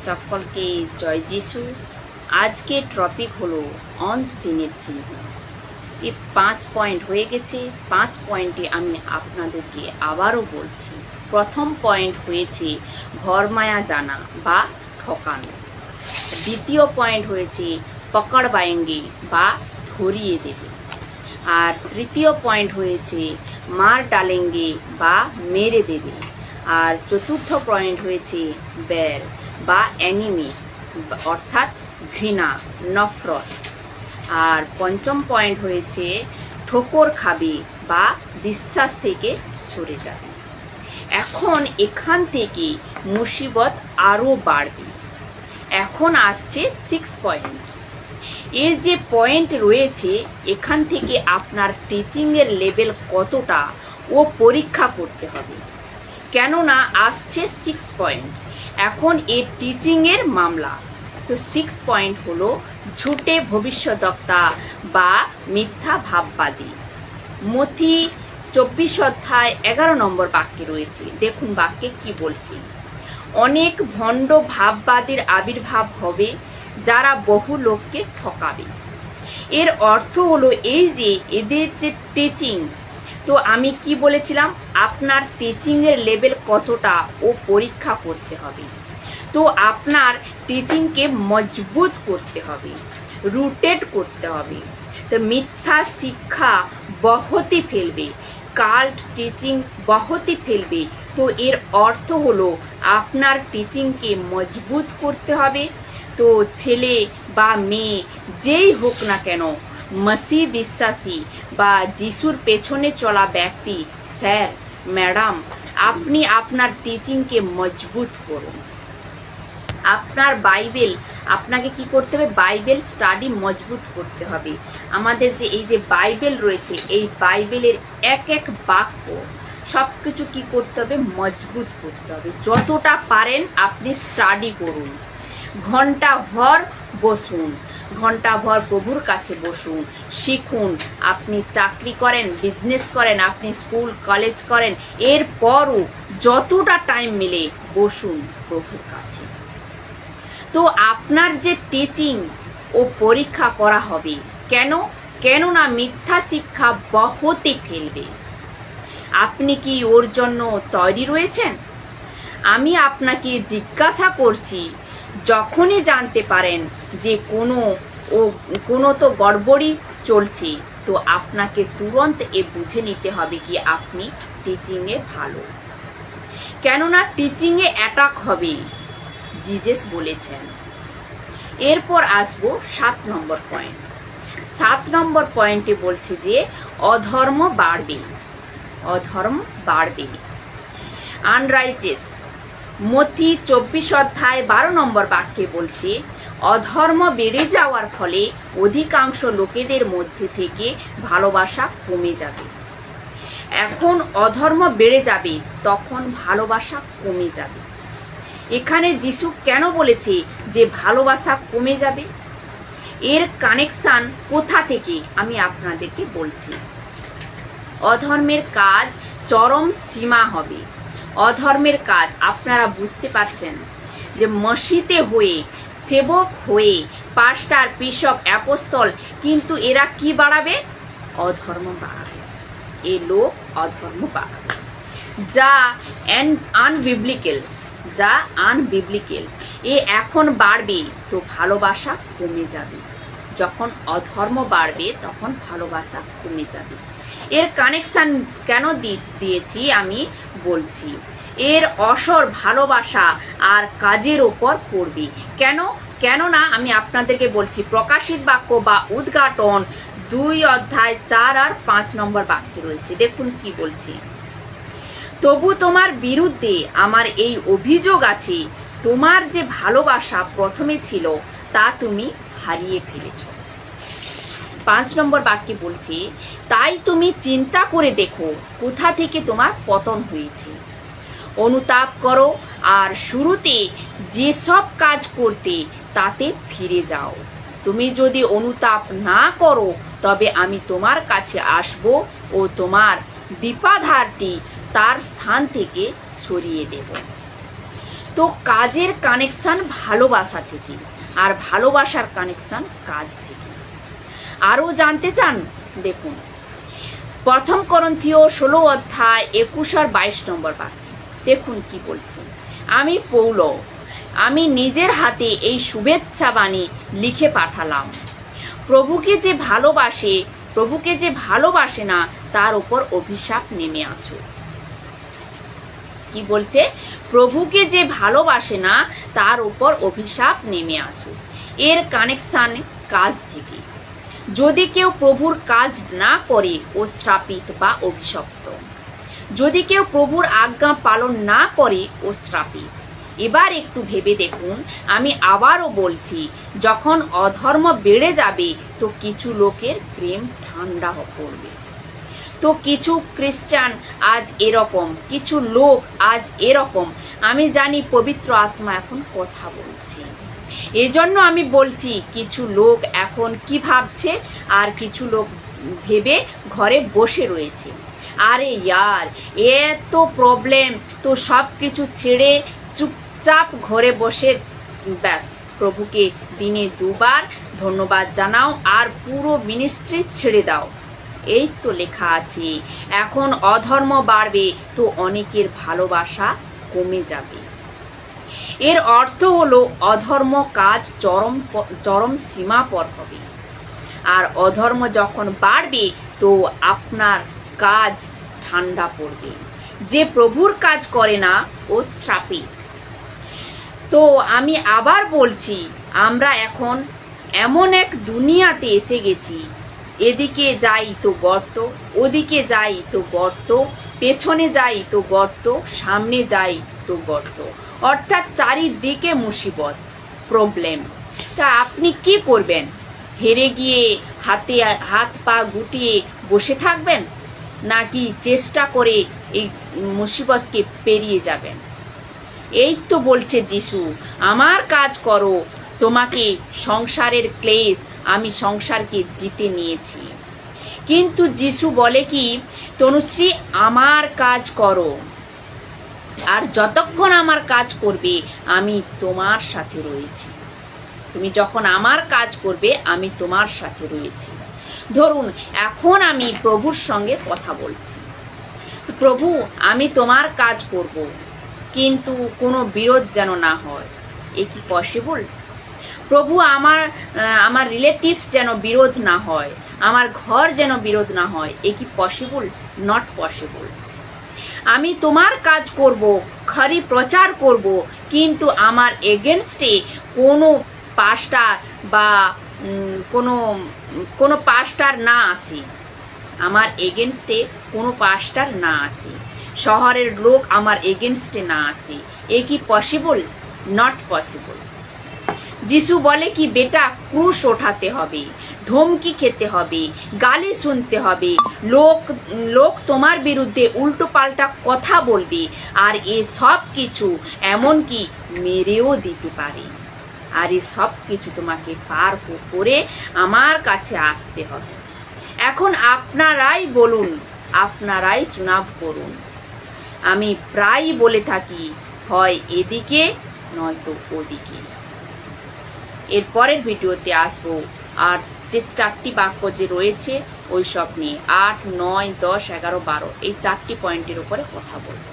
সকলকে জয় যিশু। আজকের টপিক হলো অন্ত দিনের চিহ্ন। এই 5 পয়েন্ট হয়ে গেছে। 5 পয়েন্টে আমি আপনাদেরকে আবারও বলছি। প্রথম পয়েন্ট হয়েছে ঘরমায়া জানা বা ঠকানো। দ্বিতীয় পয়েন্ট হয়েছে পকড় পায়েঙ্গে বা ধরিয়ে দেবে। আর তৃতীয় পয়েন্ট হয়েছে মার ডালেঙ্গে বা মেরে দেবে। আর চতুর্থ পয়েন্ট হয়েছে ব্যার বা অ্যানিমিস অর্থাৎ ঘৃণা, নফরত। আর পঞ্চম পয়েন্ট হয়েছে ঠোকর খাবে বা বিশ্বাস থেকে সরে যাবে। এখন এখান থেকে মুসিবত আরও বাড়বে। এখন আসছে 6 পয়েন্ট। এর যে পয়েন্ট রয়েছে এখান থেকে আপনার টিচিংয়ের লেভেল কতটা ও পরীক্ষা করতে হবে, কেননা আসছে 6 পয়েন্ট। এখন এই টিচিংয়ের মামলা। তো 6 পয়েন্ট হলো ঝুটে ভবিষ্যদ্বক্তা বা মিথ্যা ভাববাদী। মথি 24 অধ্যায় 11 নম্বর বাক্যে রয়েছে। দেখুন বাক্যে কি বলছি। অনেক ভণ্ড ভাববাদীর আবির্ভাব হবে যারা বহু লোককে ঠকাবে। এর অর্থ হলো এই যে এদের যে টিচিং, তো আমি কি বলেছিলাম আপনার টিচিংয়ের লেভেল কতটা ও পরীক্ষা করতে হবে। তো আপনার টিচিংকে মজবুত করতে হবে, রুটেড করতে হবে। তো মিথ্যা শিক্ষা বহতি ফেলবে, কাল্ট টিচিং বহতি ফেলবে। তো এর অর্থ হলো আপনার টিচিংকে মজবুত করতে হবে। তো ছেলে বা মেয়ে যেই হোক না কেন, মসিহ বিশ্বাসী বা যিশুর পেছনে চলা ব্যক্তি, স্যার ম্যাডাম, আপনি আপনার টিচিংকে মজবুত করুন। আপনার বাইবেল, আপনাকে কি করতে হবে? বাইবেল স্টাডি মজবুত করতে হবে। আমাদের যে এই যে বাইবেল রয়েছে, এই বাইবেলের এক এক বাক্য সবকিছু কি করতে হবে? মজবুত করতে হবে। যতটা পারেন আপনি স্টাডি করুন। ঘন্টাভর বসুন, ঘন্টাভর প্রভুর কাছে বসুন, শিখুন। আপনি চাকরি করেন, বিজনেস করেন, আপনি স্কুল কলেজ করেন, এরপরও যতটা টাইম মিলে বসুন প্রভুর কাছে। তো আপনার যে টিচিং ও পরীক্ষা করা হবে। কেননা মিথ্যা শিক্ষা বহতে ফেলবে। আপনি কি ওর জন্য তৈরি রয়েছেন? আমি আপনাকে জিজ্ঞাসা করছি, যখনই জানতে পারেন যে কোনো তো গড়বড়ি চলছে, তো আপনাকে তুরন্ত বুঝে নিতে হবে কি আপনি টিচিংয়ে ভালো। কেননা টিচিংয়ে অ্যাটাক হবে, জিজেস বলেছেন। এরপর আসবো 7 নম্বর পয়েন্ট। 7 নম্বর পয়েন্টে বলছে যে অধর্ম বাড়বে, অধর্ম বাড়বে। আনরাইচিয়াস, মথি 24 অধ্যায় 12 নম্বর বাক্যে বলছে অধর্ম বেড়ে যাওয়ার ফলে অধিকাংশ লোকেদের মধ্যে থেকে ভালোবাসা কমে যাবে। এখন অধর্ম বেড়ে যাবে, তখন ভালোবাসা কমে যাবে। এখানে যিশু কেন বলেছে যে ভালোবাসা কমে যাবে? এর কানেকশন কোথা থেকে আমি আপনাদেরকে বলছি। অধর্মের কাজ চরম সীমা হবে। অধর্মের কাজ আপনারা বুঝতে পারছেন যে মসজিদে হয়ে, সেবক হয়ে, পাস্টার, বিশপ, অ্যাপোস্টল, কিন্তু এরা কি বাড়াবে? অধর্ম বাড়াবে। এ লোক অধর্ম বাড়াবে, যা আনবিবলিক্যাল, এ এখন বাড়বে। তো ভালোবাসা কমে যাবে। যখন অধর্ম বাড়বে তখন ভালোবাসা কমে যাবে। এর কানেকশন কেন দিয়েছি আমি বলছি। এর অসর ভালোবাসা আর কাজের ওপর পড়বে। কেননা আমি আপনাদেরকে বলছি প্রকাশিত বাক্য বা উদ্ঘাটন 2 অধ্যায় 4 আর 5 নম্বর বাক্যে রয়েছে। দেখুন কি বলছি। তবু তোমার বিরুদ্ধে আমার এই অভিযোগ আছে, তোমার যে ভালোবাসা প্রথমে ছিল তা তুমি হারিয়ে ফেলেছ। 5 নম্বর বাক্যে বলছে তাই তুমি চিন্তা করে দেখো কোথা থেকে তোমার পতন হয়েছে। অনুতাপ করো আর শুরুতে যেসব কাজ করতে তাতে ফিরে যাও। তুমি যদি অনুতাপ না করো তবে আমি তোমার কাছে আসব ও তোমার দীপাধারটি তার স্থান থেকে সরিয়ে দেব। তো কাজের কানেকশন ভালোবাসা থেকে, আর ভালোবাসার কানেকশন কাজ থেকে। আরো জানতে চান? দেখুন, প্রথম করন্থীয় 16 অধ্যায় 21 আর 22 নম্বর বাক্য দেখুন কি বলছে। আমি পৌল, আমি নিজের হাতে এই শুভেচ্ছা বাণী লিখে পাঠালাম। প্রভুকে যে ভালোবাসে না তার উপর অভিশাপ নেমে আসুক। কি বলছে? প্রভুকে যে ভালোবাসে না তার উপর অভিশাপ নেমে আসুক। এর কানেকশন কাজ থেকে। যদি কেউ প্রভুর কাজ না করে ও শ্রাপিত বা অভিশপ্ত। যদি কেউ প্রভুর আজ্ঞা পালন না করে ও শ্রাপিত। এবার একটু ভেবে দেখুন, আমি আবারও বলছি, যখন অধর্ম বেড়ে যাবে তো কিছু লোকের প্রেম ঠান্ডা পড়বে। তো কিছু খ্রিস্টান আজ এরকম, কিছু লোক আজ এরকম। আমি জানি পবিত্র আত্মা এখন কথা বলছে। এজন্য আমি বলছি, কিছু লোক এখন কি ভাবছে, আর কিছু লোক ভেবে ঘরে বসে রয়েছে। আরে ইয়ার, এত প্রবলেম, তো সব কিছু ছেড়ে চুপচাপ ঘরে বসে ব্যাস প্রভুকে দিনে 2 বার ধন্যবাদ জানাও আর পুরো মিনিস্ট্রি ছেড়ে দাও। এই তো লেখা আছে। এখন অধর্ম বাড়বে তো অনেকের ভালোবাসা কমে যাবে। এর অর্থ হলো অধর্ম কাজ চরম সীমা পর হবে। আর অধর্ম যখন বাড়বে তো আপনার কাজ ঠান্ডা পড়বে। যে প্রভুর কাজ করে না ও শ্রাপিত। তো আমি আবার বলছি, আমরা এখন এমন এক দুনিয়াতে এসে গেছি, এদিকে যাই তো গর্ত, ওদিকে যাই তো গর্ত, পেছনে যাই তো গর্ত, সামনে যাই তো গর্ত, অর্থাৎ চারিদিকে মুসিবত, প্রবলেম। তা আপনি কি করবেন? হেরে গিয়ে হাত পা গুটিয়ে বসে থাকবেন, নাকি চেষ্টা করে এই মুসিবতকে পেরিয়ে যাবেন? এই তো বলছে যিশু, আমার কাজ করো, তোমাকে সংসারের ক্লেশ, আমি সংসারকে জিতে নিয়েছি। কিন্তু যিশু বলে কি, তনুশ্রী আমার কাজ করো, আর যতক্ষণ আমার কাজ করবে আমি তোমার সাথে রয়েছি। তুমি যখন আমার কাজ করবে আমি তোমার সাথে রয়েছি। ধরুন এখন আমি প্রভুর সঙ্গে কথা বলছি, প্রভু আমি তোমার কাজ করব, কিন্তু কোনো বিরোধ যেন না হয়। এ কি পসিবল? প্রভু আমার রিলেটিভস যেন বিরোধ না হয়, আমার ঘর যেন বিরোধ না হয়। এ কি পসিবল? Not possible. আমি তোমার কাজ করব, খরি প্রচার করব, কিন্তু আমার এগেনস্টে কোনো পাস্টার বা কোনো পাস্টার না আসে, আমার এগেনস্টে কোনো পাস্টার না আসে, শহরের লোক আমার এগেনস্টে না আসে। এ কি পসিবল? Not possible. যিশু বলে কি, বেটা ক্রুশ ওঠাতে হবে, ধমকি খেতে হবে, গালি শুনতে হবে, লোক তোমার বিরুদ্ধে উল্টো পাল্টা কথা বলবে, আর এ সব কিছু এমনকি মেরেও দিতে পারে। আর এই সব কিছু তোমাকে পার করে আমার কাছে আসতে হবে। এখন আপনারাই বলুন, আপনারাই চুনাব করুন। আমি প্রায় বলে থাকি, হয় এদিকে নয়তো ওদিকে। এর পরের ভিডিওতে আসবো আর যে 4টি বাক্য যে রয়েছে ওই সব নিয়ে 8, 9, 10, 11, 12 এই 4টি পয়েন্টের উপরে কথা বলবো।